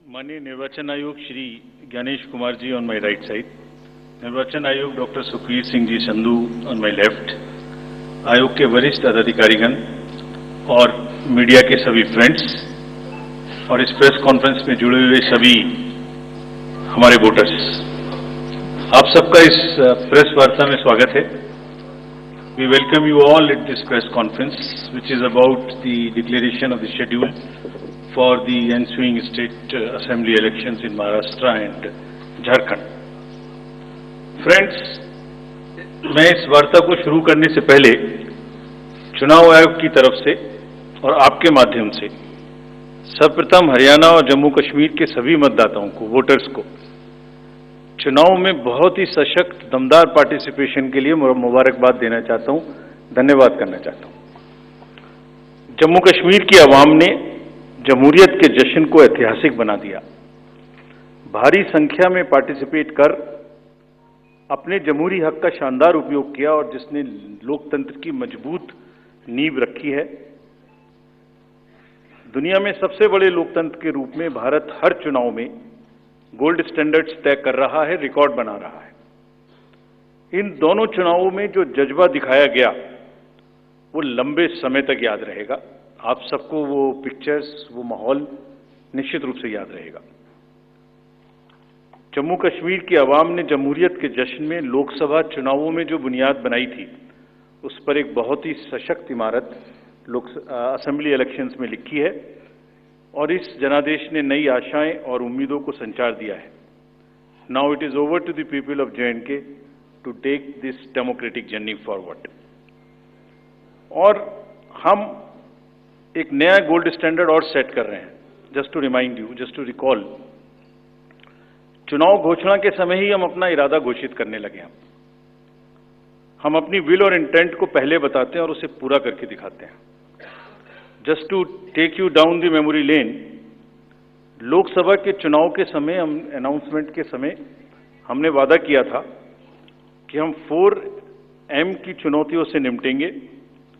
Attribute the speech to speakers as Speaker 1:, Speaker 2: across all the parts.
Speaker 1: माननीय निर्वाचन आयोग Shri Gyanesh Kumar ji on my right side, निर्वाचन आयोग doctor Sukhbir Singh ji Sandhu on my left, आयोग के वरिष्ठ अधिकारीगण और मीडिया के सभी फ्रेंड्स और इस प्रेस कॉन्फ्रेंस में जुड़े हुए सभी हमारे वोटर्स, आप सबका इस प्रेस वार्ता में स्वागत है। We welcome you all at this press conference, which is about the declaration of the schedule for the ensuing state assembly elections in Maharashtra and Jharkhand. Friends, मैं इस वार्ता को शुरू करने से पहले चुनाव आयोग की तरफ से और आपके माध्यम से सर्वप्रथम हरियाणा और जम्मू कश्मीर के सभी मतदाताओं को, वोटर्स को चुनाव में बहुत ही सशक्त दमदार पार्टिसिपेशन के लिए मुबारकबाद देना चाहता हूं, धन्यवाद करना चाहता हूं। जम्मू कश्मीर की आवाम ने जमहूरियत के जश्न को ऐतिहासिक बना दिया। भारी संख्या में पार्टिसिपेट कर अपने जमहूरी हक का शानदार उपयोग किया और जिसने लोकतंत्र की मजबूत नींव रखी है। दुनिया में सबसे बड़े लोकतंत्र के रूप में भारत हर चुनाव में गोल्ड स्टैंडर्ड्स तय कर रहा है, रिकॉर्ड बना रहा है। इन दोनों चुनावों में जो जज्बा दिखाया गया वो लंबे समय तक याद रहेगा। आप सबको वो पिक्चर्स, वो माहौल निश्चित रूप से याद रहेगा। जम्मू कश्मीर की आवाम ने जमहूरियत के जश्न में लोकसभा चुनावों में जो बुनियाद बनाई थी, उस पर एक बहुत ही सशक्त इमारत असेंबली इलेक्शंस में लिखी है और इस जनादेश ने नई आशाएं और उम्मीदों को संचार दिया है। Now it is over to the people of J&K to take this democratic journey forward. और हम एक नया गोल्ड स्टैंडर्ड और सेट कर रहे हैं। Just to remind you, just to recall, चुनाव घोषणा के समय ही हम अपना इरादा घोषित करने लगे हैं। हम अपनी विल और इंटेंट को पहले बताते हैं और उसे पूरा करके दिखाते हैं। Just to take you down the memory lane, Lok Sabha के चुनाव के समय, अनाउंसमेंट के समय हमने वादा किया था कि हम 4M की चुनौतियों से निपटेंगे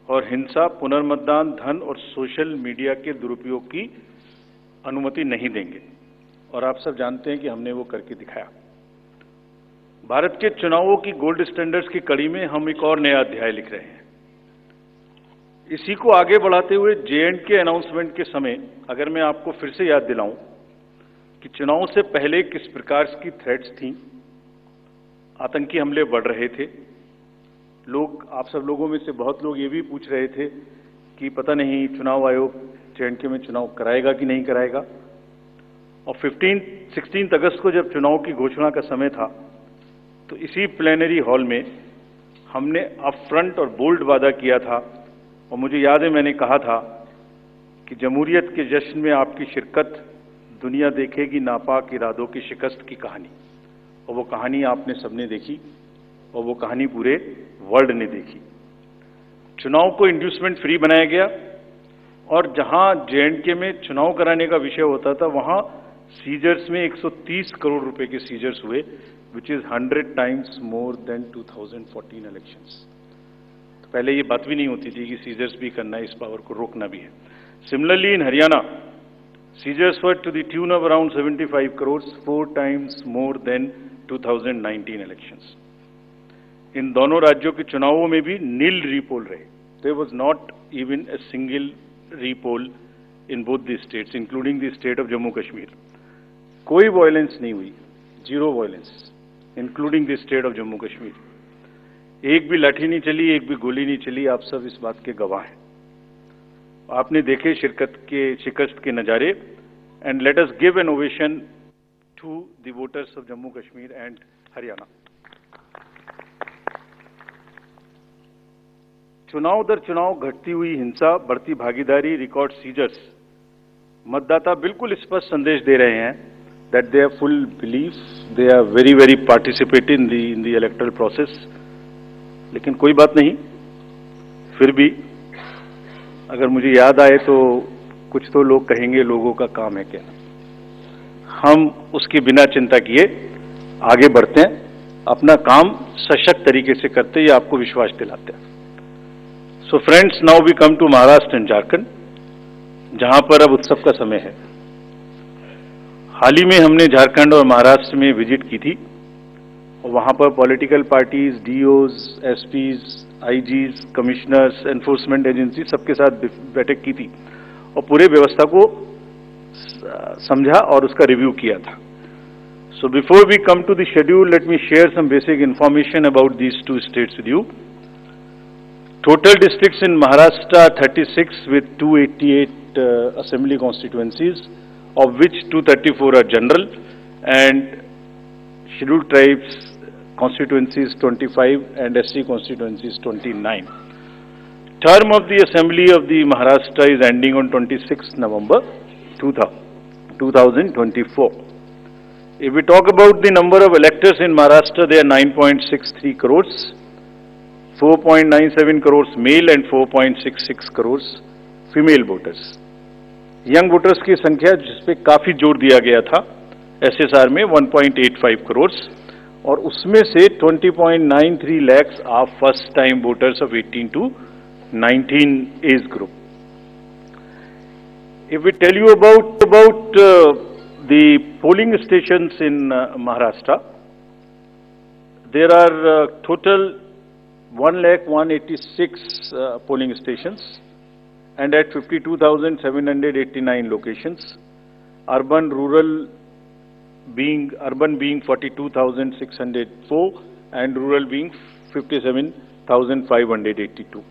Speaker 1: और हिंसा, पुनर्मतदान, धन और सोशल मीडिया के दुरुपयोग की अनुमति नहीं देंगे। और आप सब जानते हैं कि हमने वो करके दिखाया। भारत के चुनावों की गोल्ड स्टैंडर्ड्स की कड़ी में हम एक और नया अध्याय लिख रहे हैं। इसी को आगे बढ़ाते हुए J&K अनाउंसमेंट के समय अगर मैं आपको फिर से याद दिलाऊं कि चुनाव से पहले किस प्रकार की थ्रेट्स थी, आतंकी हमले बढ़ रहे थे। लोग, आप सब लोगों में से बहुत लोग ये भी पूछ रहे थे कि पता नहीं चुनाव आयोग J&K में चुनाव कराएगा कि नहीं कराएगा। और 16 अगस्त को जब चुनाव की घोषणा का समय था, तो इसी प्लेनरी हॉल में हमने अपफ्रंट और बोल्ड वादा किया था। और मुझे याद है मैंने कहा था कि जमहूरियत के जश्न में आपकी शिरकत दुनिया देखेगी नापाक इरादों की शिकस्त की कहानी। और वो कहानी आपने सबने देखी और वो कहानी पूरे वर्ल्ड ने देखी। चुनाव को इंड्यूसमेंट फ्री बनाया गया और जहां J&K में चुनाव कराने का विषय होता था, वहां सीजर्स में 130 करोड़ रुपए के सीजर्स हुए, which is 100 times more then 2014 elections. पहले ये बात भी नहीं होती थी कि सीजर्स भी करना है, इस पावर को रोकना भी है। Similarly in Haryana, seizures were to the tune of around 75 crore, 4 times more than 2019 elections. इन दोनों राज्यों के चुनावों में भी नील रीपोल रहे। There was not even a single repoll in both the states, including the state of Jammu Kashmir. कोई वायलेंस नहीं हुई, zero violence, including the state of Jammu Kashmir. एक भी लाठी नहीं चली, एक भी गोली नहीं चली। आप सब इस बात के गवाह हैं। आपने देखे शिकस्त के नजारे। And let us give an ovation to the voters of Jammu Kashmir and Haryana. चुनाव दर चुनाव घटती हुई हिंसा, बढ़ती भागीदारी, रिकॉर्ड सीजर्स, मतदाता बिल्कुल स्पष्ट संदेश दे रहे हैं that they are full believe, they are very very participate in the electoral process. लेकिन कोई बात नहीं, फिर भी अगर मुझे याद आए तो कुछ तो लोग कहेंगे लोगों का काम है क्या। हम उसके बिना चिंता किए आगे बढ़ते हैं, अपना काम सशक्त तरीके से करते, ये आपको विश्वास दिलाते हैं। So friends, now we come to Maharashtra and Jharkhand, जहां पर अब उत्सव का समय है। हाल ही में हमने झारखंड और महाराष्ट्र में विजिट की थी और वहाँ पर political parties, DOs, SPs, IGs, commissioners, enforcement agency सबके साथ बैठक की थी और पूरे व्यवस्था को समझा और उसका रिव्यू किया था. So before we come to the schedule, let me share some basic information about these two states with you. Total districts in Maharashtra 36 with 288 assembly constituencies, of which 234 are general and scheduled tribes constituencies 25 and SC constituencies 29. Term of the Assembly of the Maharashtra is ending on 26th November 2024. If we talk about the number of electors in Maharashtra, they are 9.63 crores, 4.97 crores male and 4.66 crores female voters. Young voters की संख्या जिस पे काफी जोर दिया गया था SSR में 1.85 crores और उसमें से 20.93 lakhs are first time voters of 18 to 19 age group. If we tell you about the polling stations in Maharashtra, there are total 1,186 polling stations and at 52,789 locations. Urban being 42,604 and rural being 57,582.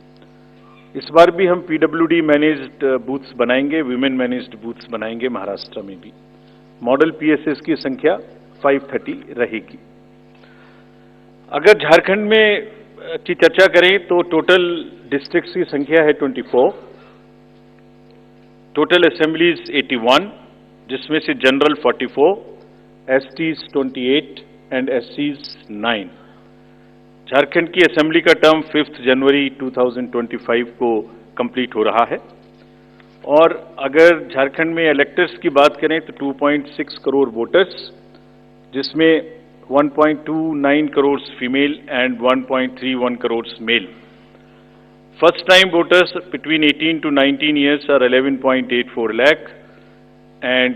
Speaker 1: इस बार भी हम PWD managed booths बनाएंगे, women managed booths बनाएंगे महाराष्ट्र में भी. Model PSS की संख्या 530 रहेगी. अगर झारखंड में की चर्चा करें तो टोटल डिस्ट्रिक्ट्स की संख्या है 24, टोटल असेंबलीज 81, जिसमें से general 44, STs 28 and SCs 9. Jharkhand की असेंबली का टर्म 5 जनवरी 2025 को कंप्लीट हो रहा है और अगर झारखंड में इलेक्टर्स की बात करें तो 2.6 करोड़ वोटर्स, जिसमें 1.29 crore female and 1.31 crore male. First time voters between 18 to 19 years are 11.84 lakh and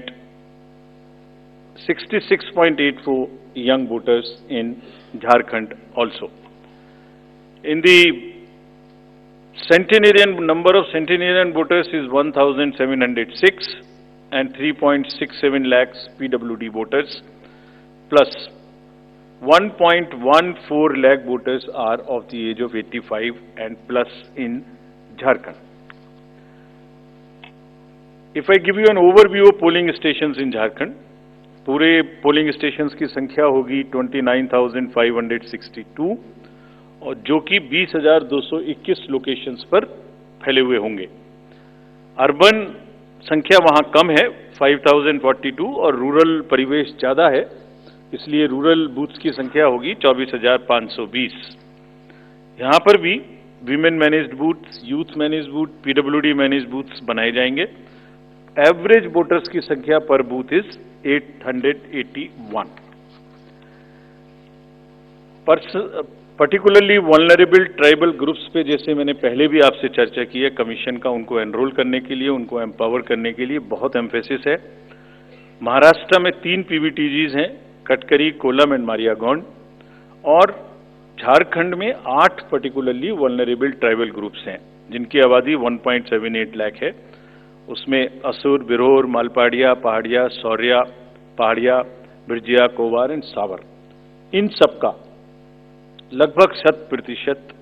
Speaker 1: 66.84 young voters in Jharkhand also. In the centenarian, number of centenarian voters is 1,706 and 3.67 lakhs PWD voters plus 1.14 lakh voters are of the age of 85 and plus in Jharkhand. If I give you an overview of polling stations in Jharkhand, पूरे polling stations की संख्या होगी 29,562 और जो कि 20,221 locations पर फैले हुए होंगे. अर्बन संख्या वहां कम है 5,042 और रूरल परिवेश ज्यादा है, इसलिए रूरल बूथ्स की संख्या होगी 24,520. यहां पर भी women managed booths, youth managed booth, PWD managed booths बनाए जाएंगे. एवरेज वोटर्स की संख्या पर booth is 881. Particularly vulnerable tribal groups पे जैसे मैंने पहले भी आपसे चर्चा की है, कमीशन का उनको एनरोल करने के लिए, उनको एम्पावर करने के लिए बहुत एम्फेसिस है. महाराष्ट्र में 3 PVTGs हैं, कटकरी, कोलम एंड मारियागौंड, और झारखंड में 8 पर्टिकुलरली वल्नरेबल ट्राइबल ग्रुप्स हैं जिनकी आबादी 1.78 लाख है. उसमें असुर, बिरोर, मालपाड़िया, पहाड़िया, सौर्या, पहाड़िया, बिरजिया, कोवार एंड सावर, इन सबका लगभग 100%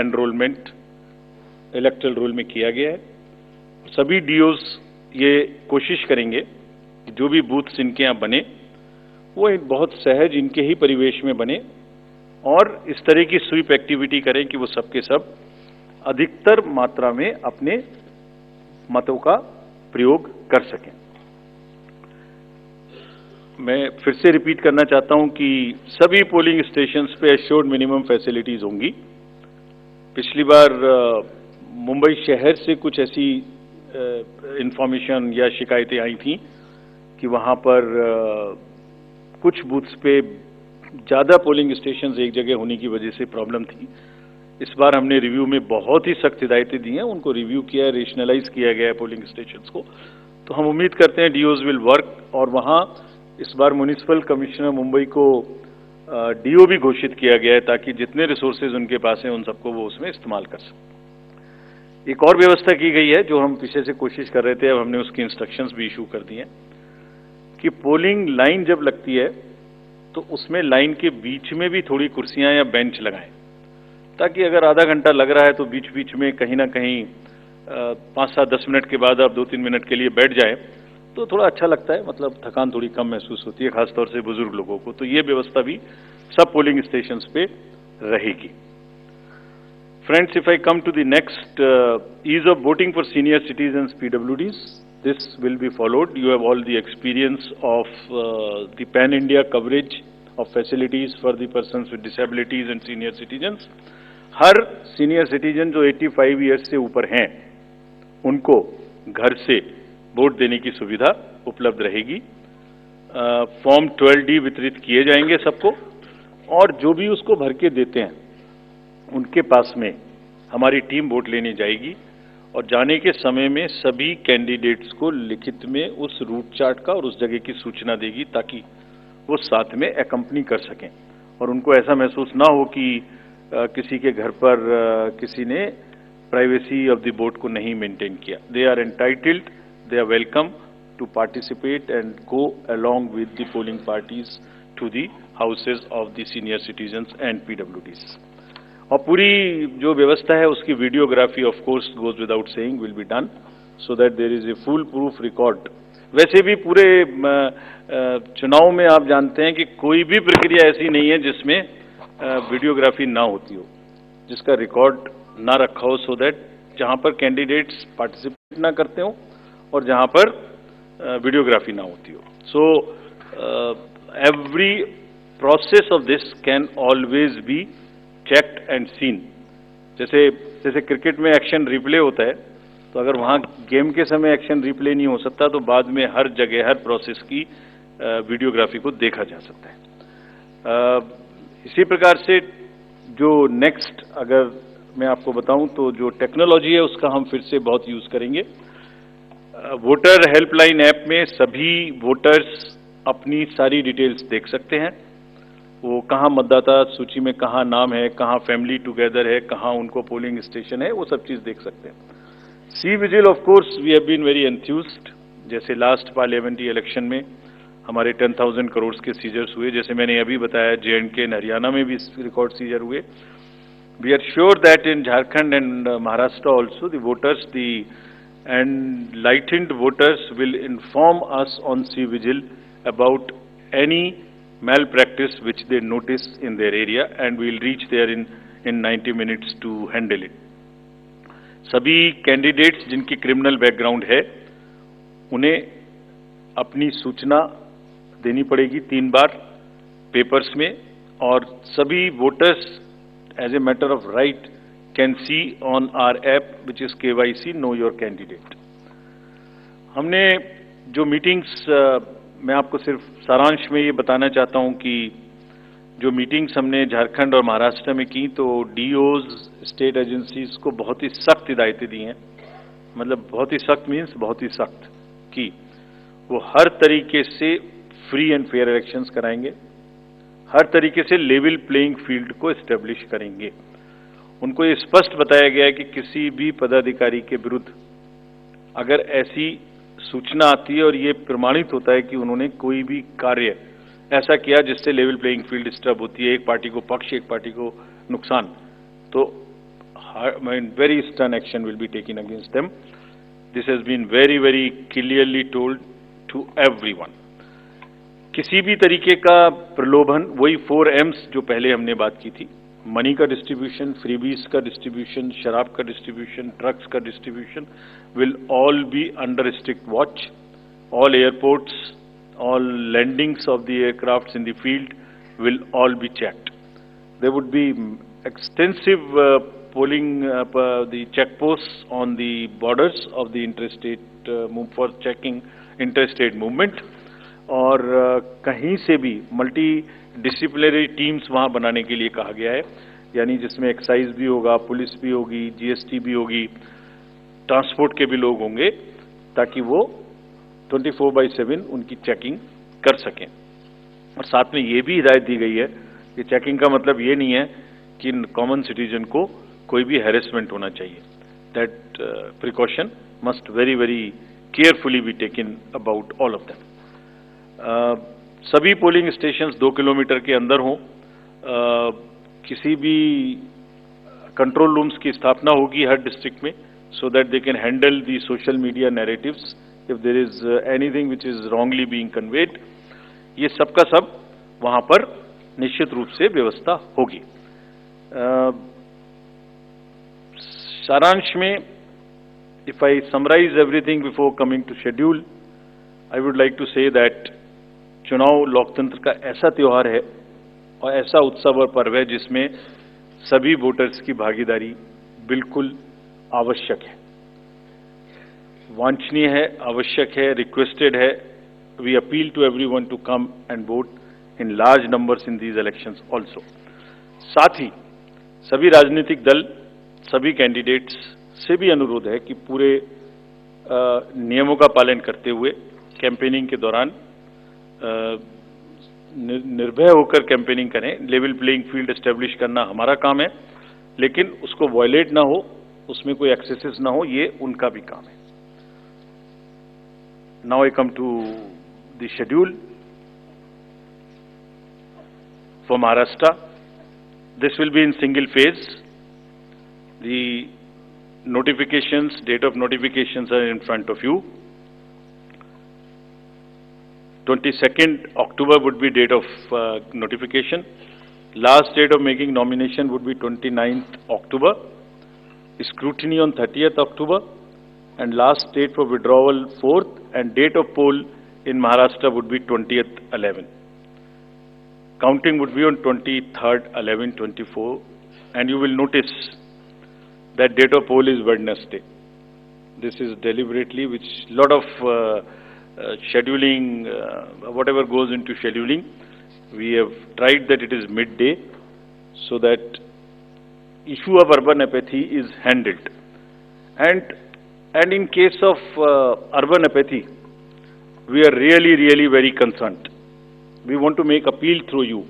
Speaker 1: एनरोलमेंट इलेक्टरल रोल में किया गया है. सभी DOs ये कोशिश करेंगे कि जो भी बूथ्स इनके यहाँ बने वो एक बहुत सहज इनके ही परिवेश में बने और इस तरह की स्वीप एक्टिविटी करें कि वो सबके सब अधिकतर मात्रा में अपने मतों का प्रयोग कर सकें. मैं फिर से रिपीट करना चाहता हूं कि सभी पोलिंग स्टेशंस पे एश्योर्ड मिनिमम फैसिलिटीज होंगी. पिछली बार मुंबई शहर से कुछ ऐसी इंफॉर्मेशन या शिकायतें आई थी कि वहां पर कुछ बूथ्स पे ज्यादा पोलिंग स्टेशंस एक जगह होने की वजह से प्रॉब्लम थी. इस बार हमने रिव्यू में बहुत ही सख्त हिदायतें दी हैं, उनको रिव्यू किया है, रेशनलाइज किया गया है पोलिंग स्टेशंस को. तो हम उम्मीद करते हैं DOs विल वर्क और वहां इस बार म्युनिसिपल कमिश्नर मुंबई को डीओ भी घोषित किया गया है ताकि जितने रिसोर्सेज उनके पास हैं उन सबको वो उसमें इस्तेमाल कर सकें। एक और व्यवस्था की गई है जो हम पीछे से कोशिश कर रहे थे, अब हमने उसकी इंस्ट्रक्शंस भी इशू कर दी हैं कि पोलिंग लाइन जब लगती है तो उसमें लाइन के बीच में भी थोड़ी कुर्सियां या बेंच लगाएं, ताकि अगर आधा घंटा लग रहा है तो बीच बीच में कहीं ना कहीं 5-7-10 मिनट के बाद आप 2-3 मिनट के लिए बैठ जाएं तो थोड़ा अच्छा लगता है, मतलब थकान थोड़ी कम महसूस होती है, खासतौर से बुजुर्ग लोगों को। तो ये व्यवस्था भी सब पोलिंग स्टेशंस पे रहेगी। Friends, if I come to the next, ease of voting for senior citizens PWDs, this will be followed. You have all the experience of the pan-India coverage of facilities for the persons with disabilities and senior citizens. Her senior citizen जो 85 years से ऊपर हैं, उनको घर से vote देने की सुविधा उपलब्ध रहेगी। फॉर्म 12D वितरित किए जाएंगे सबको, और जो भी उसको भर के देते हैं उनके पास में हमारी टीम वोट लेने जाएगी और जाने के समय में सभी कैंडिडेट्स को लिखित में उस रूट चार्ट का और उस जगह की सूचना देगी ताकि वो साथ में एकम्पनी कर सकें और उनको ऐसा महसूस ना हो कि किसी के घर पर किसी ने प्राइवेसी ऑफ द वोट को नहीं मेंटेन किया। They are entitled, they are welcome to participate and go along with the polling parties to the houses of the senior citizens and PWDs. और पूरी जो व्यवस्था है उसकी videography of course goes without saying will be done so that there is a full proof record. वैसे भी पूरे चुनाव में आप जानते हैं कि कोई भी प्रक्रिया ऐसी नहीं है जिसमें वीडियोग्राफी ना होती हो, जिसका रिकॉर्ड ना रखा हो, सो दैट जहां पर कैंडिडेट्स पार्टिसिपेट ना करते हो और जहां पर वीडियोग्राफी ना होती हो। So every process of this can always be checked and seen. जैसे क्रिकेट में एक्शन रिप्ले होता है, तो अगर वहां गेम के समय एक्शन रिप्ले नहीं हो सकता तो बाद में हर जगह हर प्रोसेस की वीडियोग्राफी को देखा जा सकता है। इसी प्रकार से जो नेक्स्ट अगर मैं आपको बताऊं तो जो टेक्नोलॉजी है उसका हम फिर से बहुत यूज करेंगे। वोटर हेल्पलाइन ऐप में सभी वोटर्स अपनी सारी डिटेल्स देख सकते हैं, वो कहाँ मतदाता सूची में कहाँ नाम है, कहाँ फैमिली टुगेदर है, कहाँ उनको पोलिंग स्टेशन है, वो सब चीज़ देख सकते हैं। CVIGIL of course we have been very enthused. जैसे लास्ट पार्लियामेंट्री इलेक्शन में हमारे 10,000 करोड़ के सीजर्स हुए, जैसे मैंने अभी बताया J&K एंड हरियाणा में भी रिकॉर्ड सीजर हुए। We are sure that in Jharkhand and Maharashtra also the voters enlightened voters will inform us on C-Vigil about any malpractice which they notice in their area, and we will reach there in 90 minutes to handle it. सभी candidates जिनकी criminal background है उन्हें अपनी सूचना देनी पड़ेगी 3 बार papers में, और सभी voters as a matter of right can see on our app which is KYC Know Your Candidate. हमने जो मीटिंग्स, मैं आपको सिर्फ सारांश में ये बताना चाहता हूं कि जो मीटिंग्स हमने झारखंड और महाराष्ट्र में की तो डीओज स्टेट एजेंसीज को बहुत ही सख्त हिदायतें दी हैं। मतलब बहुत ही सख्त मीन्स बहुत ही सख्त कि वो हर तरीके से फ्री एंड फेयर इलेक्शंस कराएंगे, हर तरीके से लेवल प्लेइंग फील्ड को एस्टेब्लिश करेंगे। उनको ये स्पष्ट बताया गया है कि किसी भी पदाधिकारी के विरुद्ध अगर ऐसी सूचना आती है और ये प्रमाणित होता है कि उन्होंने कोई भी कार्य ऐसा किया जिससे लेवल प्लेइंग फील्ड डिस्टर्ब होती है, एक पार्टी को पक्ष एक पार्टी को नुकसान, तो very stern action will be taken against them. This has been very very clearly told to everyone. किसी भी तरीके का प्रलोभन, वही 4 M's जो पहले हमने बात की थी, मनी का डिस्ट्रीब्यूशन, फ्रीबीज का डिस्ट्रीब्यूशन, शराब का डिस्ट्रीब्यूशन, ड्रग्स का distribution will all be under strict watch. All airports, all landings of the aircrafts in the field will all be checked. There would be extensive polling the check post on the borders of the interstate for checking interstate movement, और कहीं से भी multi disciplinary teams वहां बनाने के लिए कहा गया है, यानी जिसमें एक्साइज भी होगा, पुलिस भी होगी, जीएसटी भी होगी, ट्रांसपोर्ट के भी लोग होंगे, ताकि वो 24/7 उनकी चेकिंग कर सकें। और साथ में ये भी हिदायत दी गई है कि चेकिंग का मतलब ये नहीं है कि कॉमन सिटीजन को कोई भी हैरेसमेंट होना चाहिए। That precaution must very very carefully be taken about all of them. सभी पोलिंग स्टेशंस 2 किलोमीटर के अंदर हों। किसी भी कंट्रोल रूम्स की स्थापना होगी हर डिस्ट्रिक्ट में, so that they can handle the social media narratives if there is anything which is wrongly being conveyed। ये सब का सब वहां पर निश्चित रूप से व्यवस्था होगी। सारांश में, if I summarize everything before coming to schedule, I would like to say that चुनाव लोकतंत्र का ऐसा त्योहार है और ऐसा उत्सव और पर्व है जिसमें सभी वोटर्स की भागीदारी बिल्कुल आवश्यक है, वांछनीय है, आवश्यक है, रिक्वेस्टेड है। We appeal to everyone to come and vote in large numbers in these elections also. साथ ही सभी राजनीतिक दल, सभी कैंडिडेट्स से भी अनुरोध है कि पूरे नियमों का पालन करते हुए कैंपेनिंग के दौरान निर्भय होकर कैंपेनिंग करें। लेवल प्लेइंग फील्ड एस्टेब्लिश करना हमारा काम है, लेकिन उसको वायलेट ना हो, उसमें कोई एक्सेसेस ना हो, ये उनका भी काम है। Now I come to the schedule for Maharashtra. This will be in single phase. The notifications, date of notifications are in front of you. 22nd October would be date of notification. Last date of making nomination would be 29th October. Scrutiny on 30th October, and last date for withdrawal 4th, and date of poll in Maharashtra would be 20th 11. Counting would be on 23rd 11/24, and you will notice that date of poll is Wednesday. This is deliberately, which lot of scheduling, whatever goes into scheduling, we have tried that it is midday, so that issue of urban apathy is handled. And in case of urban apathy, we are really very concerned. We want to make appeal through you,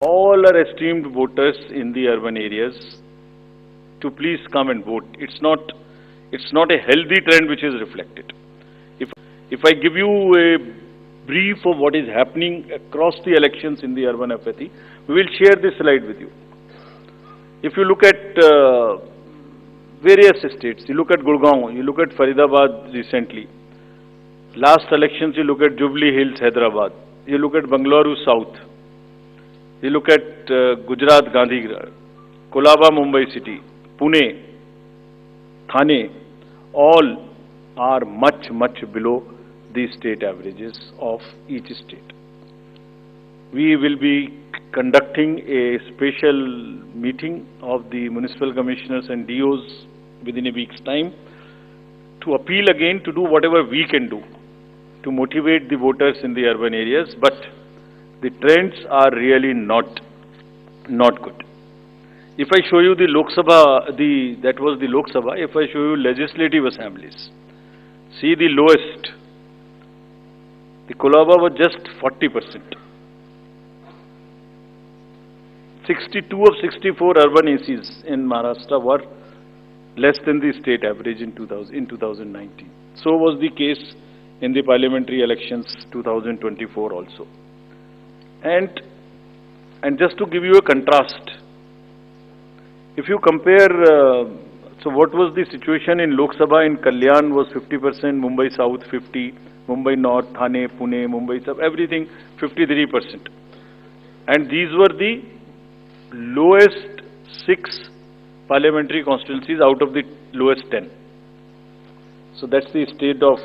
Speaker 1: all our esteemed voters in the urban areas, to please come and vote. It's not a healthy trend which is reflected. If I give you a brief of what is happening across the elections in the urban apathy, we will share this slide with you. If you look at various states, you look at Gurgaon, you look at Faridabad recently. Last elections, you look at Jubilee Hills, Hyderabad. You look at Bangalore South. You look at Gujarat, Gandhigram, Kolaba, Mumbai City, Pune, Thane, all are much below the state averages of each state. We will be conducting a special meeting of the municipal commissioners and DOs within a week's time to appeal again to do whatever we can do to motivate the voters in the urban areas, but the trends are really not good. If I show you the Lok Sabha, that was the Lok Sabha. If I show you legislative assemblies, see the lowest. The Kolaba was just 40%. 62 of 64 urban ACs in Maharashtra were less than the state average in 2019. So was the case in the parliamentary elections 2024 also. And just to give you a contrast, if you compare, so what was the situation in Lok Sabha in Kalyan was 50%, Mumbai South 50%, Mumbai North, Thane, Pune, Mumbai South, everything 53%. And these were the lowest 6 parliamentary constituencies out of the lowest 10. So that's the state of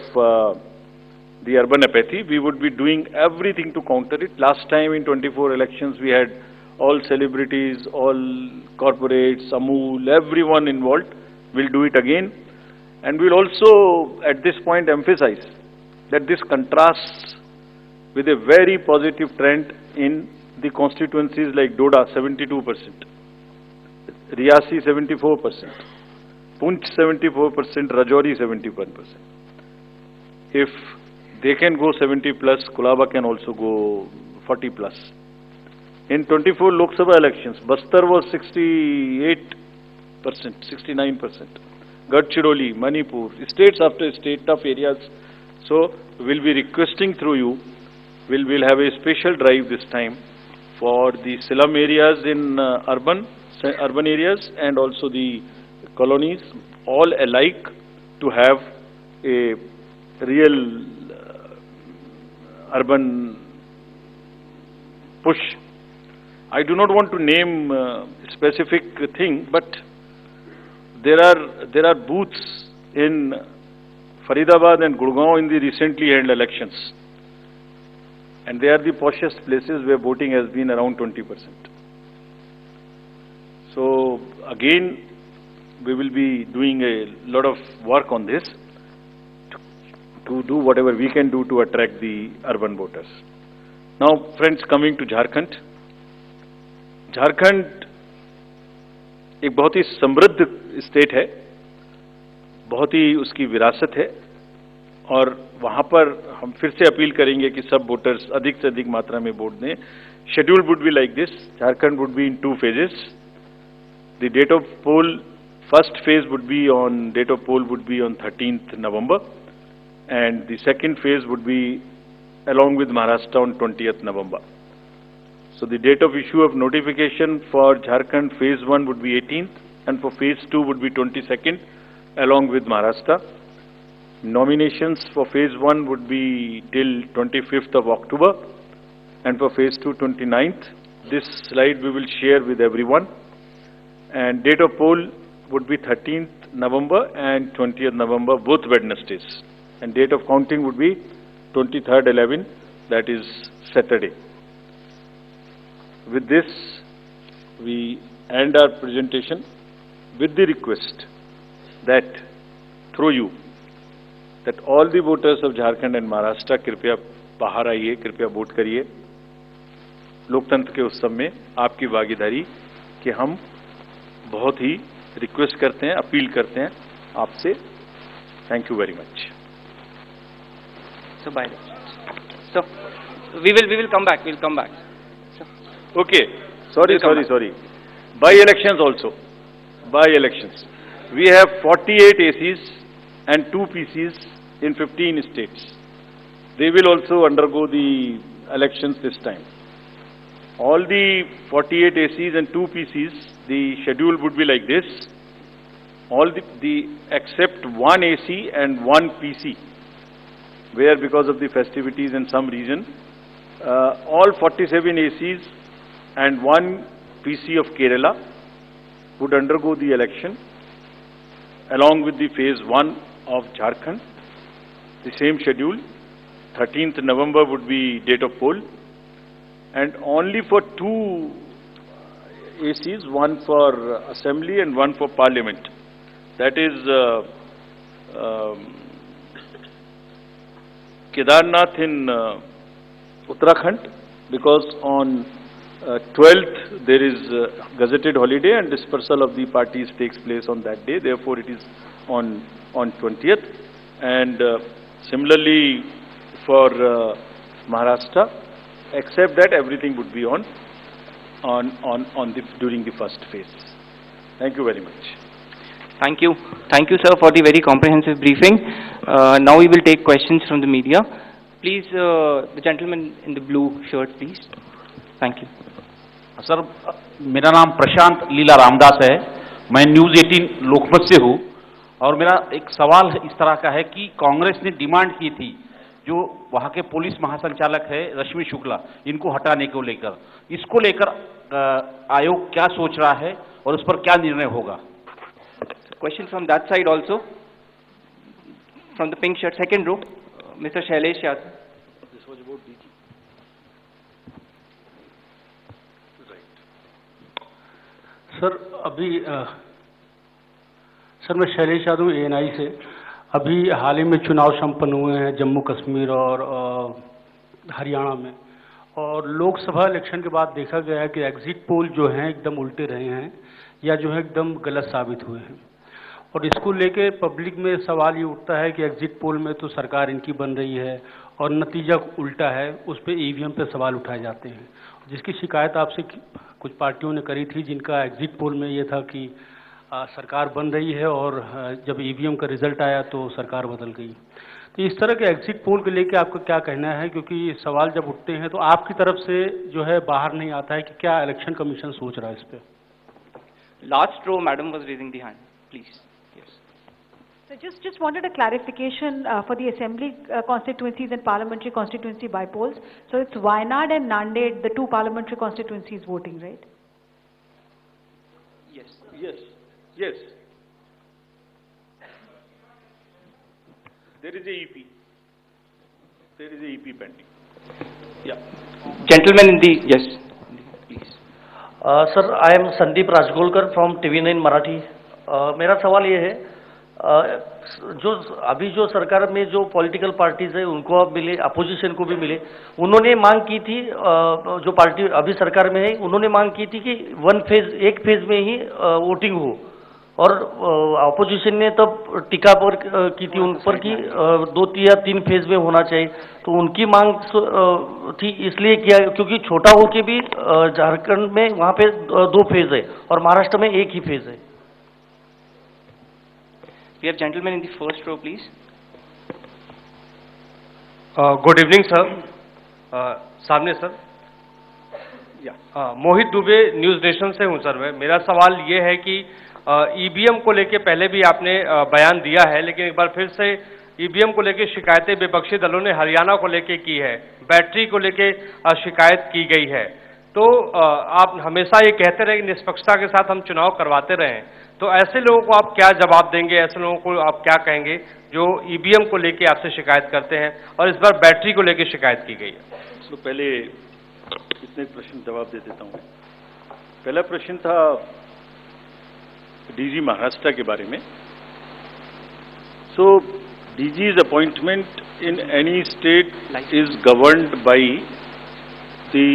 Speaker 1: the urban apathy. We would be doing everything to counter it. Last time in 24 elections, we had all celebrities, all corporates, Amul, everyone involved. We'll do it again. And we'll also, at this point, emphasize that this contrasts with a very positive trend in the constituencies like Doda, 72%, Riyasi, 74%, Punch, 74%, Rajouri, 71%. If they can go 70 plus, Kulaba can also go 40 plus. In 24 Lok Sabha elections, Bastar was 68%, 69%. Gadchiroli, Manipur, states after state, tough areas. So we'll be requesting through you, we'll have a special drive this time for the slum areas in urban areas and also the colonies, all alike, to have a real urban push. I do not want to name specific thing, but there are booths in Faridabad and Gurgaon in the recently held elections, and they are the poshest places where voting has been around 20%. So again, we will be doing a lot of work on this to do whatever we can do to attract the urban voters. Now, friends, coming to Jharkhand. Jharkhand एक बहुत ही समृद्ध state है, बहुत ही उसकी विरासत है, और वहां पर हम फिर से अपील करेंगे कि सब वोटर्स अधिक से अधिक मात्रा में वोट दें. Schedule would be like this. Jharkhand would be in 2 phases. The date of poll, first phase would be on, date of poll would be on 13th November, and the second phase would be along with Maharashtra on 20th November. So the date of issue of notification for Jharkhand phase 1 would be 18th, and for phase 2 would be 22nd along with Maharashtra. Nominations for phase 1 would be till 25th of October, and for phase 2 29th. This slide we will share with everyone. And date of poll would be 13th November and 20th November, both Wednesdays. And date of counting would be 23rd 11, that is Saturday. With this, we end our presentation with the request that through you, that all the voters of Jharkhand and Maharashtra कृपया बाहर आइए, कृपया vote करिए. लोकतंत्र के उत्सव में आपकी भागीदारी कि हम बहुत ही रिक्वेस्ट करते हैं, अपील करते हैं आपसे. Thank you very much.
Speaker 2: So by so we will come back. We'll come back.
Speaker 1: Okay. Sorry. By elections also. By elections. We have 48 ACs and 2 PCs in 15 states. They will also undergo the elections this time. All the 48 ACs and 2 PCs, the schedule would be like this. All the except 1 AC and 1 PC, where because of the festivities in some region, all 47 ACs and 1 PC of Kerala would undergo the election along with the phase 1 of Jharkhand. The same schedule. 13th November would be date of poll, and only for 2 ACs, one for assembly and one for parliament. That is Kedarnath in Uttarakhand, because on 12th there is gazetted holiday and dispersal of the parties takes place on that day. Therefore, it is on 20th. And similarly for Maharashtra, except that everything would be during the first phase. Thank you very much.
Speaker 2: Thank you, sir, for the very comprehensive briefing. Now we will take questions from the media. Please, the gentleman in the blue shirt, please. Thank you.
Speaker 3: Sir, मेरा नाम प्रशांत लीला रामदास है. मैं news 18 लोकमत से हूँ, और मेरा एक सवाल इस तरह का है कि कांग्रेस ने डिमांड की थी जो वहाँ के पुलिस महासंचालक है रश्मि शुक्ला, इनको हटाने को लेकर, इसको लेकर आयोग क्या सोच रहा है और उस पर क्या निर्णय होगा?
Speaker 2: Question from that side also, from the pink shirt, second row, Mr. Shailesh Yadav.
Speaker 1: This was about DG.
Speaker 4: Sir अभी सर मैं शैलेश यादव ANI से. अभी हाल ही में चुनाव संपन्न हुए हैं जम्मू कश्मीर और हरियाणा में, और लोकसभा इलेक्शन के बाद देखा गया है कि एग्जिट पोल जो हैं एकदम उल्टे रहे हैं या जो है एकदम गलत साबित हुए हैं. और इसको लेके पब्लिक में सवाल ये उठता है कि एग्जिट पोल में तो सरकार इनकी बन रही है और नतीजा उल्टा है, उस पर ईवीएम पे सवाल उठाए जाते हैं, जिसकी शिकायत आपसे कुछ पार्टियों ने करी थी, जिनका एग्जिट पोल में ये था कि सरकार बन रही है और जब ईवीएम का रिजल्ट आया तो सरकार बदल गई। तो इस तरह के एग्जिट पोल को लेकर आपका क्या कहना है, क्योंकि सवाल जब उठते हैं तो आपकी तरफ से जो है बाहर नहीं आता है कि क्या इलेक्शन कमीशन सोच रहा है इस पर?
Speaker 2: Last row, madam was raising the hand. Please. Yes.
Speaker 5: So just wanted a clarification for the assembly constituencies and parliamentary constituency by-polls. So it's Wayanad and Nanded, the two parliamentary constituencies voting, right?
Speaker 2: Yes.
Speaker 1: Yes, yes. There is a EP. There is a EP pending. Yeah.
Speaker 2: Gentlemen in the, yes, please.
Speaker 6: Sir, I am Sandeep Rajgolkar from TV9 Marathi. मेरा सवाल ये है, जो अभी जो सरकार में जो पॉलिटिकल पार्टीज है उनको अब मिले, अपोजिशन को भी मिले, उन्होंने मांग की थी, जो पार्टी अभी सरकार में है उन्होंने मांग की थी कि एक फेज में ही वोटिंग हो, और अपोजिशन ने तब टीका पर की थी उन पर कि 2 या 3 फेज में होना चाहिए। तो उनकी मांग थी इसलिए किया क्योंकि छोटा हो के भी झारखंड में वहाँ पे 2 फेज है और महाराष्ट्र में 1 ही फेज है।
Speaker 2: We have gentlemen in the first row, please.
Speaker 7: Good evening sir. सामने सर। मोहित दुबे, न्यूज नेशन से हूं सर मैं। मेरा सवाल ये है कि ईवीएम को लेके पहले भी आपने बयान दिया है, लेकिन एक बार फिर से ईवीएम को लेके शिकायतें विपक्षी दलों ने हरियाणा को लेके की है, बैटरी को लेके शिकायत की गई है। तो आप हमेशा ये कहते रहे कि निष्पक्षता के साथ हम चुनाव करवाते रहे, तो ऐसे लोगों को आप क्या जवाब देंगे, ऐसे लोगों को आप क्या कहेंगे जो ईवीएम को लेके आपसे शिकायत करते हैं और इस बार बैटरी को लेके शिकायत की गई है?
Speaker 1: तो पहले इतने प्रश्न जवाब दे देता हूँ। पहला प्रश्न था डीजी महाराष्ट्र के बारे में। सो DG's appointment in any state is governed by the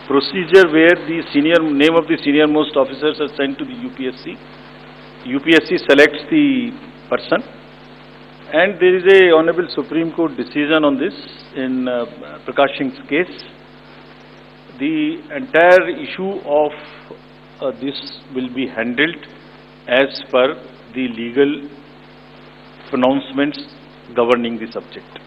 Speaker 1: procedure where the name of the senior most officers are sent to the UPSC. UPSC selects the person, and there is a Honorable Supreme Court decision on this in Prakash Singh's case. The entire issue of this will be handled as per the legal pronouncements governing the subject.